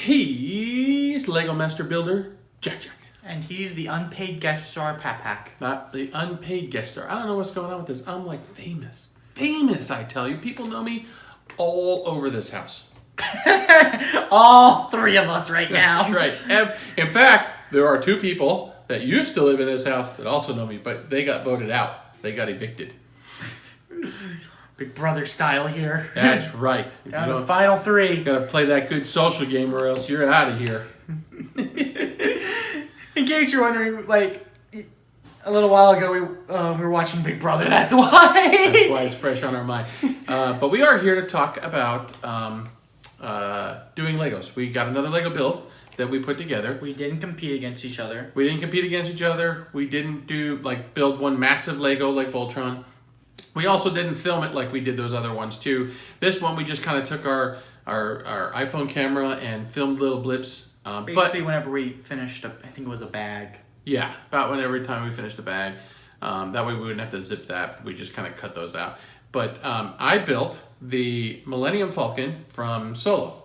He's Lego Master Builder, JaqJaq. And he's the unpaid guest star, PaqPaq. Not the unpaid guest star. I don't know what's going on with this. I'm like famous. Famous, I tell you. People know me all over this house. All three of us right now. That's right. And in fact, there are two people that used to live in this house that also know me, but they got voted out. They got evicted. Big brother style here. That's right. Down to final three. Gotta play that good social game or else you're out of here. In case you're wondering, like, a little while ago we were watching Big Brother, that's why. That's why it's fresh on our mind. But we are here to talk about doing Legos. We got another Lego build that we put together. We didn't compete against each other. We didn't compete against each other. We didn't build one massive Lego like Voltron. We also didn't film it like we did those other ones too. This one we just kind of took our iPhone camera and filmed little blips. Basically, whenever we finished, I think it was a bag. Yeah, about every time we finished a bag. That way we wouldn't have to zip that. We just kind of cut those out. But I built the Millenium Falcon from Solo.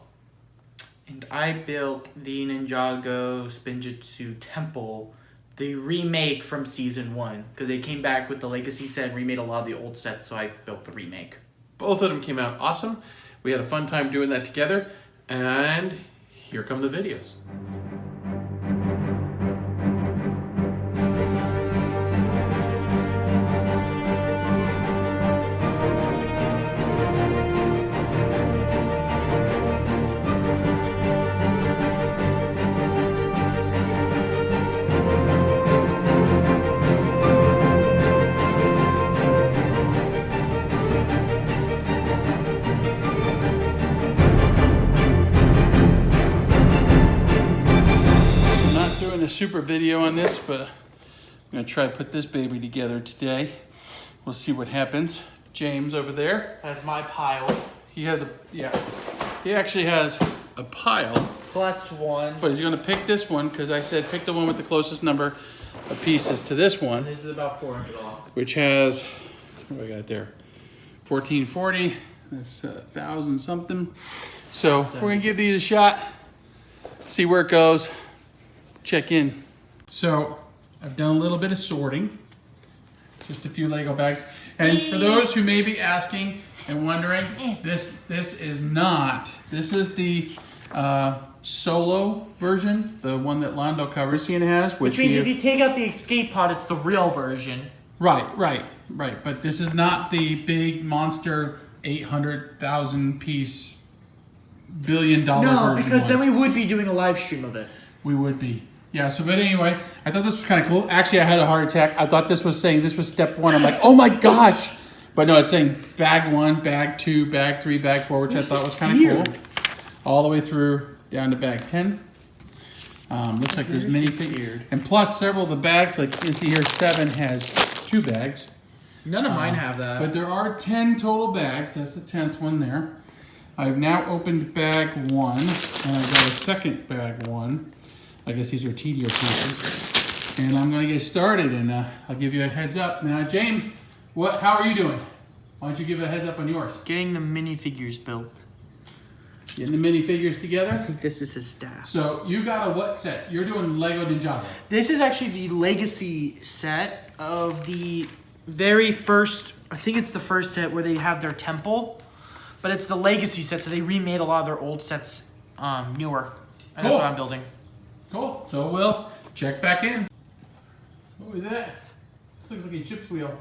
And I built the NINJAGO Spinjitzu Temple, the remake from Season 1. Because they came back with the Legacy set and remade a lot of the old sets, so I built the remake. Both of them came out awesome. We had a fun time doing that together. And here come the videos. A super video on this, but I'm gonna try to put this baby together today. We'll see what happens. James over there That's my pile. he actually has a pile Plus one. but he's gonna pick this one because I said pick the one with the closest number of pieces to this one, This is about 400 off. which has, what do I got there, 1440. That's 1,000 something. So we're gonna give these a shot, see where it goes, check in. So I've done a little bit of sorting, just a few Lego bags. And for those who may be asking and wondering, this is the Solo version, the one that Lando Calrissian has. Which means if you take out the escape pod, it's the real version. Right. But this is not the big monster 800,000 piece $1 billion version. No, because then we would be doing a live stream of it. We would be. Yeah, so but anyway, I thought this was kind of cool. Actually, I had a heart attack. I thought this was saying this was step 1. I'm like, oh my gosh. But no, it's saying bag 1, bag 2, bag 3, bag 4, which I thought was kind of cool. All the way through down to bag 10. Looks like there's many figures. And plus several of the bags, like you see here, 7 has 2 bags. None of mine have that. But there are 10 total bags. That's the 10th one there. I've now opened bag 1, and I've got a second bag 1. I guess these are tedious pieces. And I'm going to get started, and I'll give you a heads up. Now, James, how are you doing? Why don't you give a heads up on yours? Getting the minifigures built. Getting the minifigures together? I think this is his staff. So, you got a what set? You're doing Lego NINJAGO. This is actually the Legacy set of the very first, I think it's the first set where they have their temple. But it's the Legacy set, so they remade a lot of their old sets newer. And that's what I'm building. Cool. So we'll check back in. What was that? This looks like a chips wheel.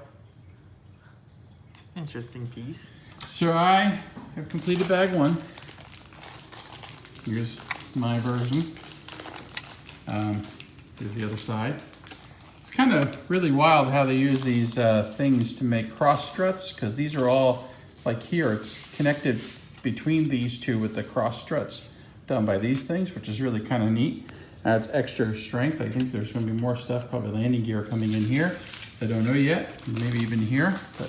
It's an interesting piece. So I have completed bag 1. Here's my version. Here's the other side. It's kind of really wild how they use these things to make cross struts, because these are all, like here, it's connected between these two with the cross struts done by these things, which is really kind of neat. Adds extra strength. I think there's going to be more stuff, probably landing gear coming in here. I don't know yet. Maybe even here. But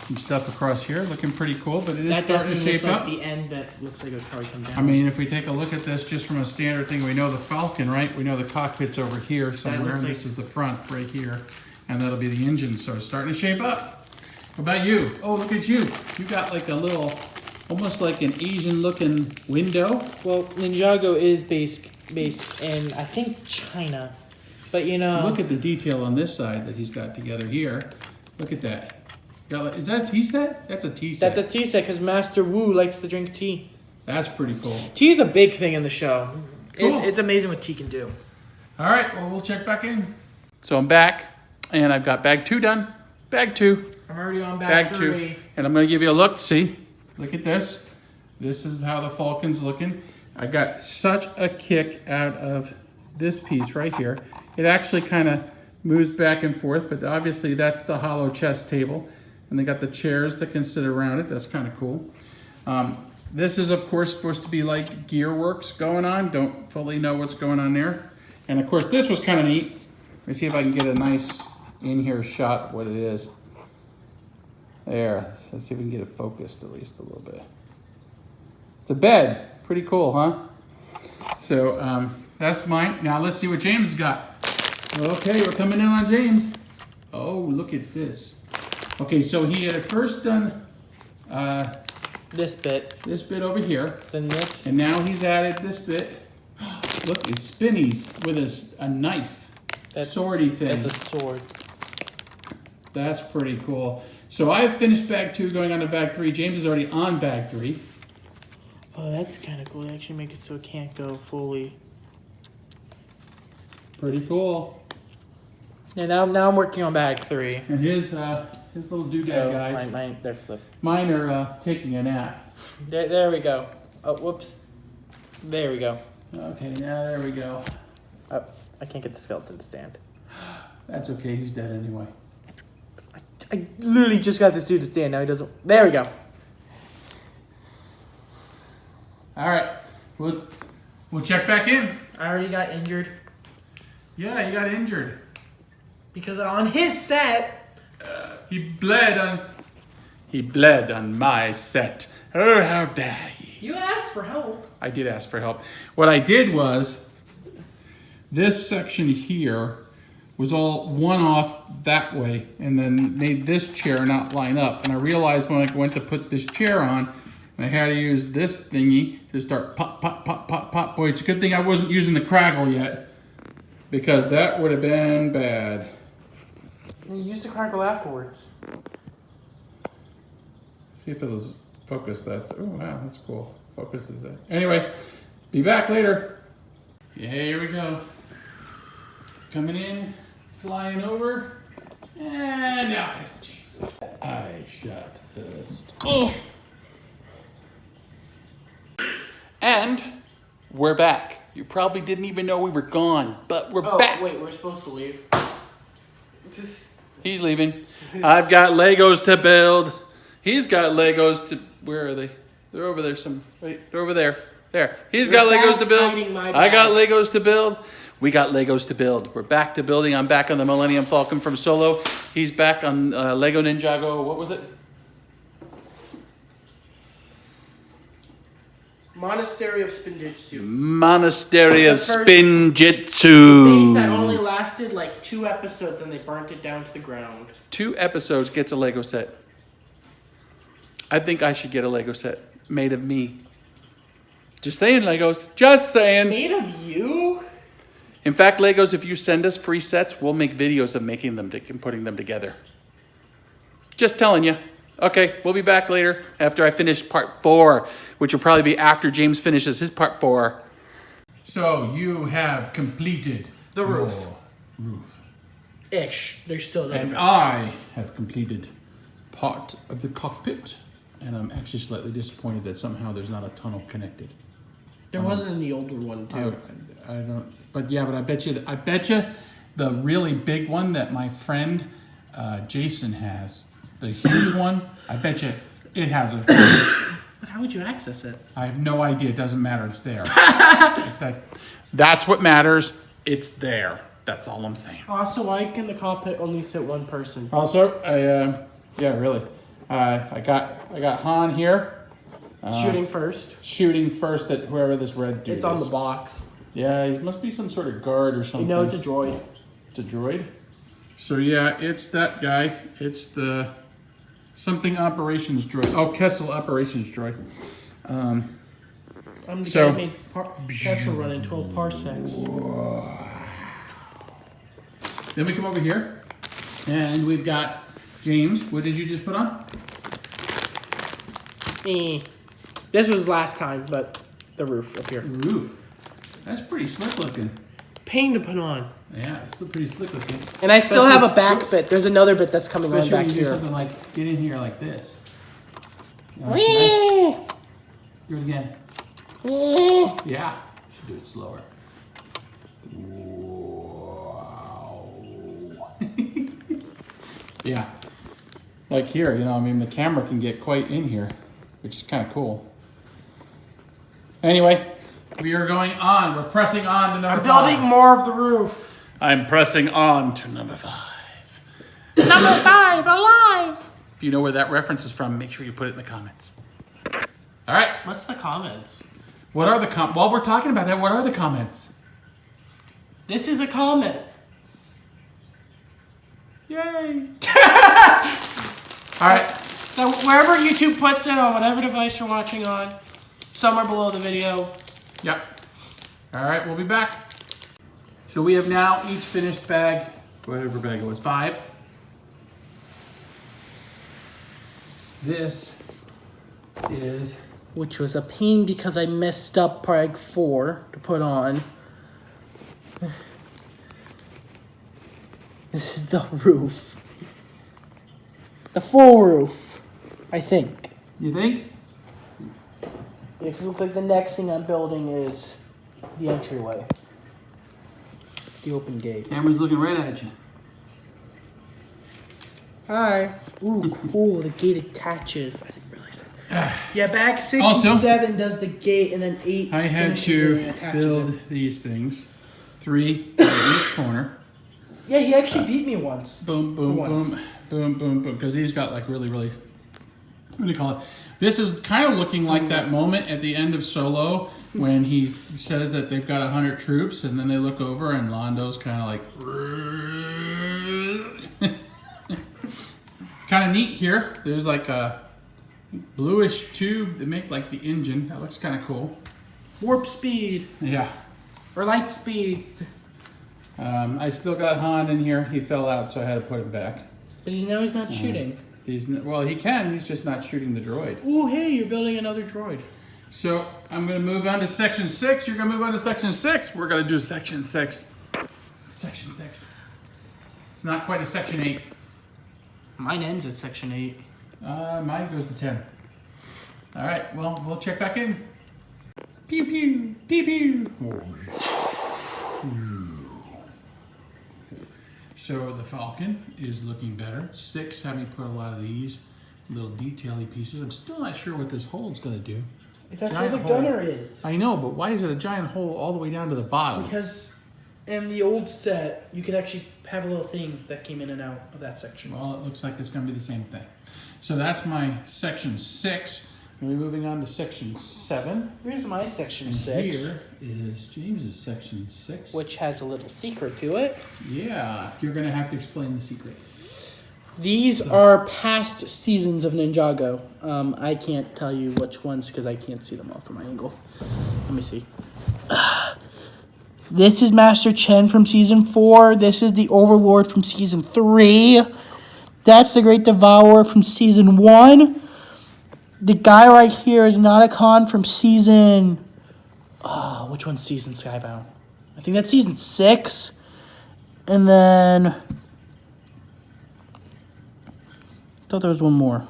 some stuff across here looking pretty cool, but it is starting to shape up. The end that looks like it'll probably come down. I mean, if we take a look at this just from a standard thing, we know the Falcon, right? We know the cockpit's over here somewhere, and this is the front right here. And that'll be the engine, so it's starting to shape up. What about you? Oh, look at you. You got like a little almost like an Asian-looking window. Well, Ninjago is based in, I think, China. But, you know... Look at the detail on this side that he's got together here. Look at that. Is that a tea set? That's a tea set. That's a tea set because Master Wu likes to drink tea. That's pretty cool. Tea is a big thing in the show. Cool. It's amazing what tea can do. All right, well, we'll check back in. So I'm back, and I've got bag 2 done. Bag 2. I'm already on bag 3. 2. And I'm going to give you a look. See? Look at this. This is how the Falcon's looking. I got such a kick out of this piece right here. It actually kind of moves back and forth, but obviously that's the hollow chess table. And they got the chairs that can sit around it. That's kind of cool. This is, of course, supposed to be like gear works going on. Don't fully know what's going on there. And, of course, this was kind of neat. Let me see if I can get a nice in-here shot of what it is. There. Let's see if we can get it focused at least a little bit. It's a bed. Pretty cool, huh? So that's mine. Now let's see what James has got. Okay, we're coming in on James. Oh, look at this. Okay, so he had first done this bit over here. Then this. And now he's added this bit. Look, it's spinnies with a knife. Swordy thing. That's a sword. That's pretty cool. So I've finished bag 2, going on to bag 3. James is already on bag 3. Oh, that's kind of cool. They actually make it so it can't go fully. Pretty cool. Yeah, now I'm working on bag 3. And his little doodad guys. Mine, they're flipped. Mine are taking a nap. There we go. Oh, whoops. There we go. Okay, now there we go. Oh, I can't get the skeleton to stand. That's okay, he's dead anyway. I literally just got this dude to stand. Now he doesn't. There we go. All right, we'll check back in. I already got injured. Yeah, he got injured. Because on his set, he bled on my set. Oh, how dare he. You asked for help. I did ask for help. What I did was, this section here was all one off that way, and then made this chair not line up. And I realized when I went to put this chair on, I had to use this thingy to start pop, pop, pop, pop, pop. Boy, it's a good thing I wasn't using the Craggle yet, because that would have been bad. You used the Craggle afterwards. See if it'll focus that. Oh, wow, that's cool. Focuses that. Anyway, be back later. Yeah, here we go. Coming in, flying over, and now pass the James. I shot first. Oh. And we're back. You probably didn't even know we were gone, but we're back. Wait, we're supposed to leave. He's leaving. I've got Legos to build. He's got Legos to... Where are they? They're over there. Wait, they're over there. There. He's got Legos to build. I got Legos to build. We got Legos to build. We're back to building. I'm back on the Millenium Falcon from Solo. He's back on Lego Ninjago. What was it? Monastery of Spinjitzu. Monastery of Spinjitzu. Things that only lasted like 2 episodes and they burnt it down to the ground. 2 episodes gets a Lego set. I think I should get a Lego set made of me. Just saying, Legos. Just saying. Made of you? In fact, Legos, if you send us free sets, we'll make videos of making them and putting them together. Just telling you. Okay, we'll be back later after I finish part 4, which will probably be after James finishes his part 4. So you have completed the roof. Roof. Ish. There's still no. And I have completed part of the cockpit, and I'm actually slightly disappointed that somehow there's not a tunnel connected. There wasn't in the older one too. I don't. But yeah, but I bet you the really big one that my friend Jason has. The huge one, I bet you it has a... But how would you access it? I have no idea. It doesn't matter. It's there. That's what matters. It's there. That's all I'm saying. Also, why can the cockpit only sit one person? Also, yeah, really. I got Han here. Shooting first. Shooting first at whoever this red dude is. It's on the box. Yeah, it must be some sort of guard or something. You know, it's a droid. It's a droid? So yeah, it's that guy. It's the something operations droid. Oh, Kessel operations droid. I'm the So- guy that made Kessel run in 12 parsecs. Then we come over here, and we've got James. What did you just put on? This was last time, but the roof up here. The roof. That's pretty slick looking. Pain to put on. Yeah, it's still pretty slick looking. And I still have a Especially- back bit. There's another bit that's coming on Especially back when you do here. something like get in here like this. Whee! Do it again. Whee! Yeah. Should do it slower. Wow. Yeah. Like here, you know, I mean, the camera can get quite in here, which is kind of cool. Anyway, we are going on. We're pressing on to number I'm building 5. more of the roof. I'm pressing on to number 5. Number 5, alive! If you know where that reference is from, make sure you put it in the comments. All right. What's the comments? What are the while we're talking about that, what are the comments? This is a comment. Yay. All right. So wherever YouTube puts it on whatever device you're watching on, somewhere below the video. Yep. All right, we'll be back. So we have now each finished bag, whatever bag it was, 5. This is, Which was a pain because I messed up Prag 4 to put on. This is the roof. The full roof, I think. you think? Yeah, because it looks like the next thing I'm building is the entryway. The open gate. Camera's looking right at you. Hi. Ooh, cool. The gate attaches. I didn't realize that. Yeah, bag 6 Also, and 7 does the gate, and then 8 I had finishes it and to attaches build it. these things. 3 in each corner. Yeah, he actually beat me once. Boom, boom, Once. boom, boom, boom, boom. Because these got like really, what do you call it? This is kind of looking like that moment at the end of Solo when he says that they've got 100 troops, and then they look over and Lando's kind of like... Kind of neat here. There's like a bluish tube that make like the engine. That looks kind of cool. Warp speed. Yeah. Or light speeds. I still got Han in here. He fell out, so I had to put him back. But he's not shooting. Well, he can. He's just not shooting the droid. Ooh, hey, you're building another droid. So I'm going to move on to section 6. You're going to move on to section 6. We're going to do section 6. Section 6. It's not quite a section 8. Mine ends at section 8. Mine goes to 10. All right. Well, we'll check back in. Pew pew pew pew. So the Falcon is looking better. 6, having put a lot of these little detail-y pieces. I'm still not sure what this hole is going to do. That's Giant where the hole. gunner is. I know, but why is it a giant hole all the way down to the bottom? Because in the old set, you could actually have a little thing that came in and out of that section. Well, it looks like it's going to be the same thing. So that's my section 6. We're moving on to section 7. Here's my section And 6. here is James's section 6. Which has a little secret to it. Yeah, you're going to have to explain the secret. These are past seasons of Ninjago. I can't tell you which ones because I can't see them all from my angle. Let me see. This is Master Chen from season 4. This is the Overlord from season 3. That's the Great Devourer from season 1. The guy right here is not a Khan from season... which one's season Skybound? I think that's season 6. And then... I thought there was one more.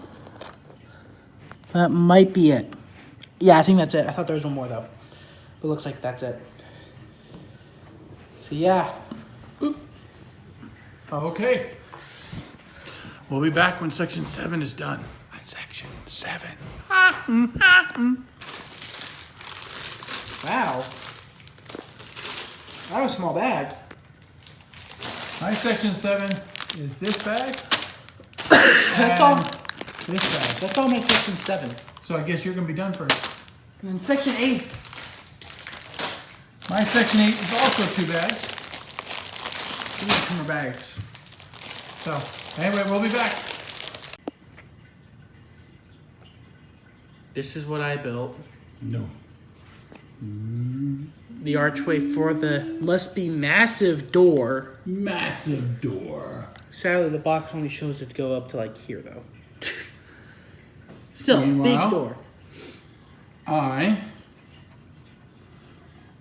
That might be it. Yeah, I think that's it. I thought there was one more, though. But it looks like that's it. So, yeah. Boop. Okay. We'll be back when section 7 is done. Section 7. Wow. That was a small bag. My section 7 is this bag. That's all. This bag. That's all my section 7. So I guess you're going to be done first. And then section 8. My section 8 is also 2 bags. Give me 2 more bags. So, anyway, we'll be back. This is what I built. No. The archway for the must be massive door. Massive door. Sadly, the box only shows it go up to like here, though. Still, Meanwhile, big door. I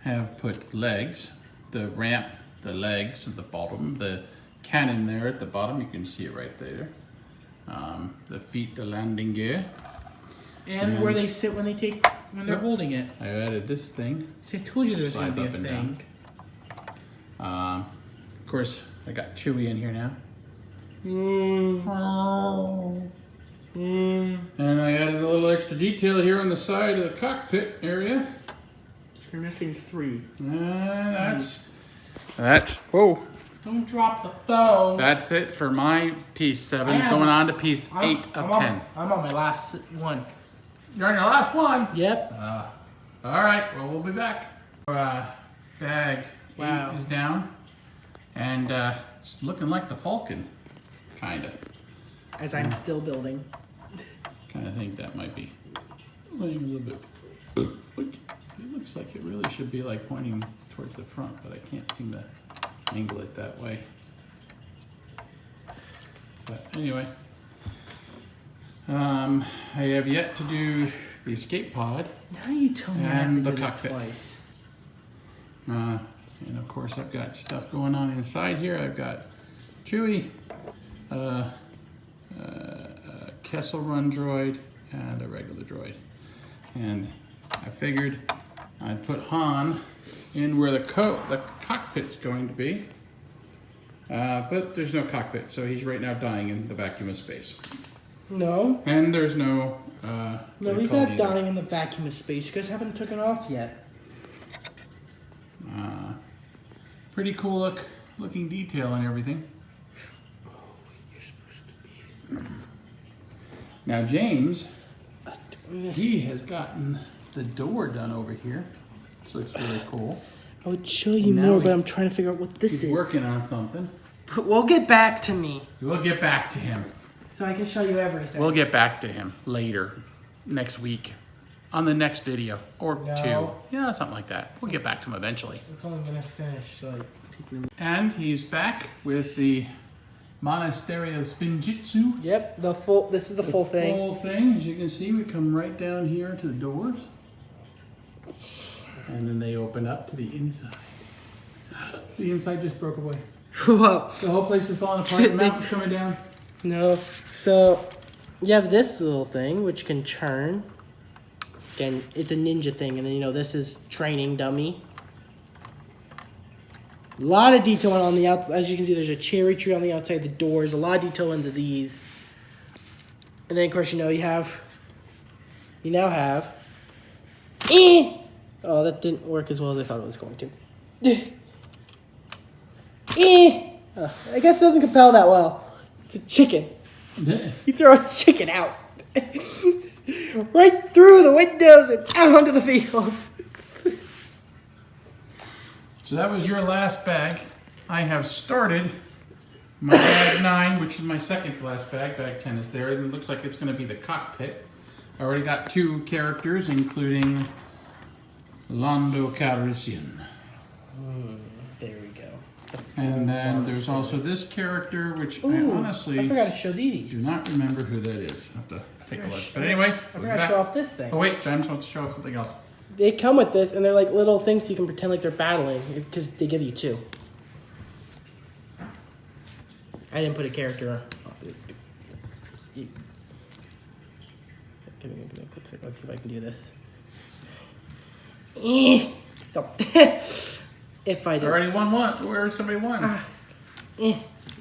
have put legs, the ramp, the legs at the bottom, the cannon there at the bottom. You can see it right there. The feet, the landing gear. And where they sit when they're holding it. I added this thing. See, I told you there was going Slides to be up a and thing. Of course, I got Chewy in here now. And I added a little extra detail here on the side of the cockpit area. You're missing 3. And that's whoa. Don't drop the phone. That's it for my piece 7. Going on to piece 8 of 10. I'm on my last one. You're on your last one. Yep. All right. Well, we'll be back. Bag 8 is down, and it's looking like the Falcon, kinda. As I'm still building. Kind of think that might be laying a little bit. It looks like it really should be like pointing towards the front, but I can't seem to angle it that way. But anyway, I have yet to do the escape pod. Now you tell me I have to And do the this cockpit. twice. And of course I've got stuff going on inside here. I've got Chewy, Kessel Run droid, and a regular droid. And I figured I'd put Han in where the cockpit's going to be. But there's no cockpit, so he's right now dying in the vacuum of space. No. And there's no... No, he's not dying in the vacuum of space. You guys haven't taken off yet. Pretty cool looking detail and everything. Now James, he has gotten the door done over here. This looks really cool. I would show you Now more, but I'm trying to figure out what this He's is. working on something. But we'll get back to me. We'll get back to him. So I can show you everything. We'll get back to him later, next week, on the next video, or No. 2. Yeah, something like that. We'll get back to him eventually. I'm only gonna finish, so And he's back with the Monastery of Spinjitzu. Yep, this is the full thing. Full thing. As you can see, we come right down here to the doors. And then they open up to the inside. The inside just broke away. Well, The whole place is falling apart. The mountain's coming down. no. So you have this little thing which can turn. Again, it's a ninja thing, and then this is training dummy. A lot of detail on the outside. As you can see, there's a cherry tree on the outside of the doors. A lot of detail into these. And then, of course, you now have. Oh, that didn't work as well as I thought it was going to. I guess it doesn't compel that well. It's a chicken. You throw a chicken out. Right through the windows and out onto the field. So that was your last bag. I have started my bag 9, which is my second to last bag. Bag 10 is there. And it looks like it's going to be the cockpit. I already got 2 characters, including Lando Calrissian. There we go. And then there's also this character, which I honestly I forgot to show these. do not remember who that is. I'll have to take a look. But anyway, I forgot to show off this thing. Oh wait, James wants to show off something else. They come with this, and they're like little things so you can pretend like they're battling, because they give you 2. I didn't put a character on. Give me a quick second. Let's see if I can do this. If I I do. already won one. Where somebody won?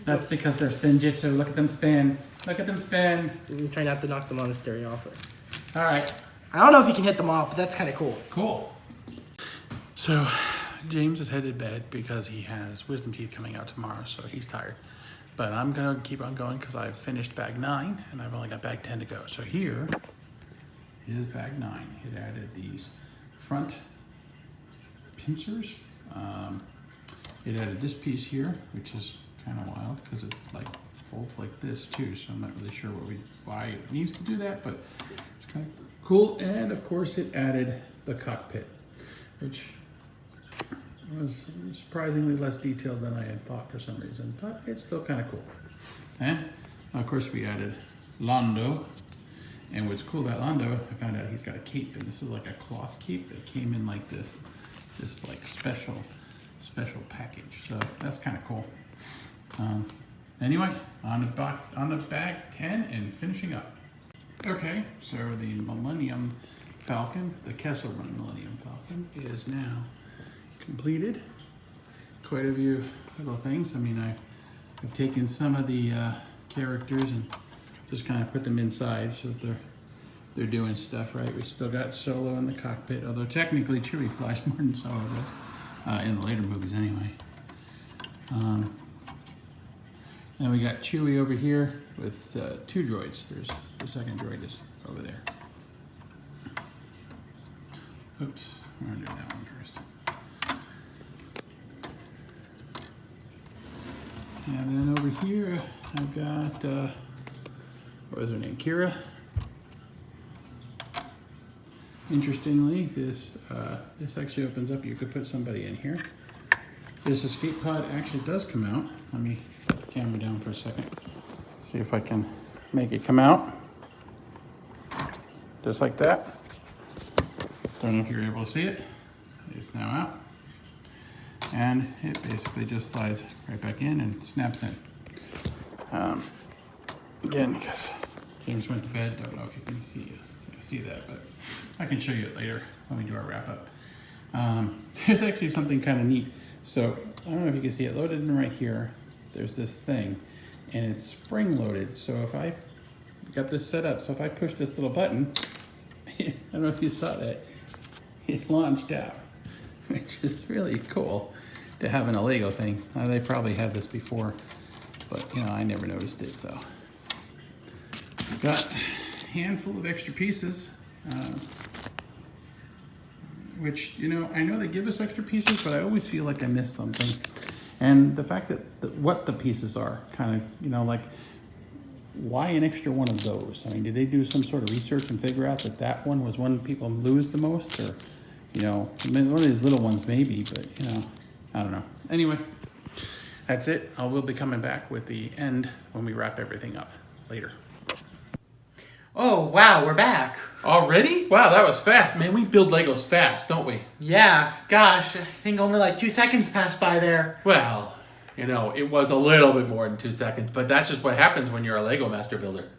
That's because they're Spinjitzu. Look at them spin. Look at them spin. I'm trying not to knock the monastery off. All right. I don't know if you can hit them off, but that's kind of cool. Cool. So, James is headed to bed because he has wisdom teeth coming out tomorrow, so he's tired. But I'm going to keep on going because I've finished bag 9, and I've only got bag 10 to go. So here is bag 9. It added these front pincers. It added this piece here, which is kind of wild because it like folds like this too. So I'm not really sure why it needs to do that, but it's Cool, and of course it added the cockpit, which was surprisingly less detailed than I had thought for some reason, but it's still kind of cool. And of course we added Londo, and what's cool about Londo, I found out he's got a cape, and this is like a cloth cape that came in like this like special package, so that's kind of cool. Anyway, on the bag 10 and finishing up. Okay, so the Millennium Falcon, the Kessel Run Millennium Falcon, is now completed. Quite a few little things. I mean, I've taken some of the characters and just kind of put them inside so that they're doing stuff, right? We still got Solo in the cockpit, although technically Chewie flies more than Solo does, in the later movies anyway. Then we got Chewie over here with 2 droids. There's the second droid is over there. Oops, we're gonna do that one first. And then over here, I've got, what was her name, Kira. Interestingly, this actually opens up. You could put somebody in here. This escape pod actually does come out. Let me put the camera down for a second. See if I can make it come out. Just like that. Don't know if you're able to see it. It's now out. And it basically just slides right back in and snaps in. Again, because James went to bed, don't know if you can see that, but I can show you it later when we do our wrap up. There's actually something kind of neat. So I don't know if you can see it loaded in right here. There's this thing, and it's spring loaded. So if I got this set up, so if I push this little button, I don't know if you saw that, it launched out, which is really cool to have in a Lego thing. They probably had this before, but you know, I never noticed it. So got a handful of extra pieces, which, you know, I know they give us extra pieces, but I always feel like I missed something. And the fact that what the pieces are kind of, you know, like, why an extra one of those? I mean, did they do some sort of research and figure out that one was one people lose the most? Or, you know, I mean, one of these little ones maybe, but, you know, I don't know. Anyway, that's it. I will be coming back with the end when we wrap everything up later. Oh, wow, we're back. Already? Wow, that was fast. Man, we build Legos fast, don't we? Yeah, gosh, I think only like 2 seconds passed by there. Well, you know, it was a little bit more than 2 seconds, but that's just what happens when you're a Lego master builder.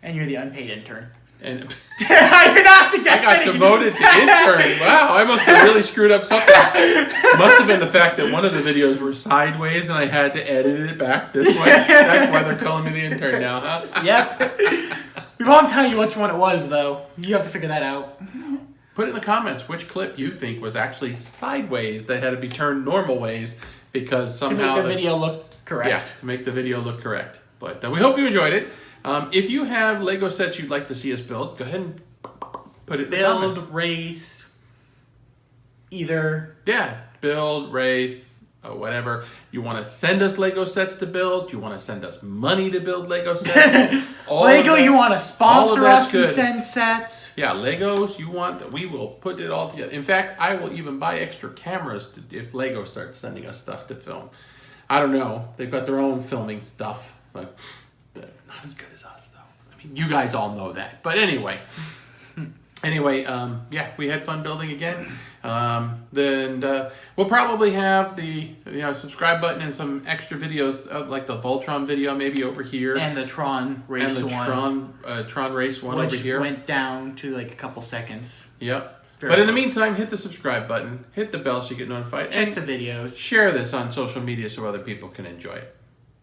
And you're the unpaid intern. And you're not the guest. I got demoted to intern. Wow, I must have really screwed up something. Must have been the fact that one of the videos were sideways and I had to edit it back this way. That's why they're calling me the intern now, huh? Yep. We won't tell you which one it was, though. You have to figure that out. Put in the comments which clip you think was actually sideways that had to be turned normal ways because somehow... To make the video look correct. Yeah, to make the video look correct. But we hope you enjoyed it. If you have Lego sets you'd like to see us build, go ahead and put it in the comments. Build, race, either. Yeah, build, race, whatever. You want to send us Lego sets to build? You want to send us money to build Lego sets? Lego, you want to sponsor us and send sets? Yeah, Legos, you want, we will put it all together. In fact, I will even buy extra cameras if Lego starts sending us stuff to film. I don't know. They've got their own filming stuff, but not as good as us, though. I mean, you guys all know that. But anyway, yeah, we had fun building again. Then we'll probably have the subscribe button and some extra videos, like the Voltron video maybe over here. And the Tron race one. And the Tron race one over here. Which went down to like a couple seconds. Yep. But in the meantime, hit the subscribe button, hit the bell so you get notified. Check the videos. Share this on social media so other people can enjoy it.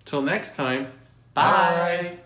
Till next time. Bye.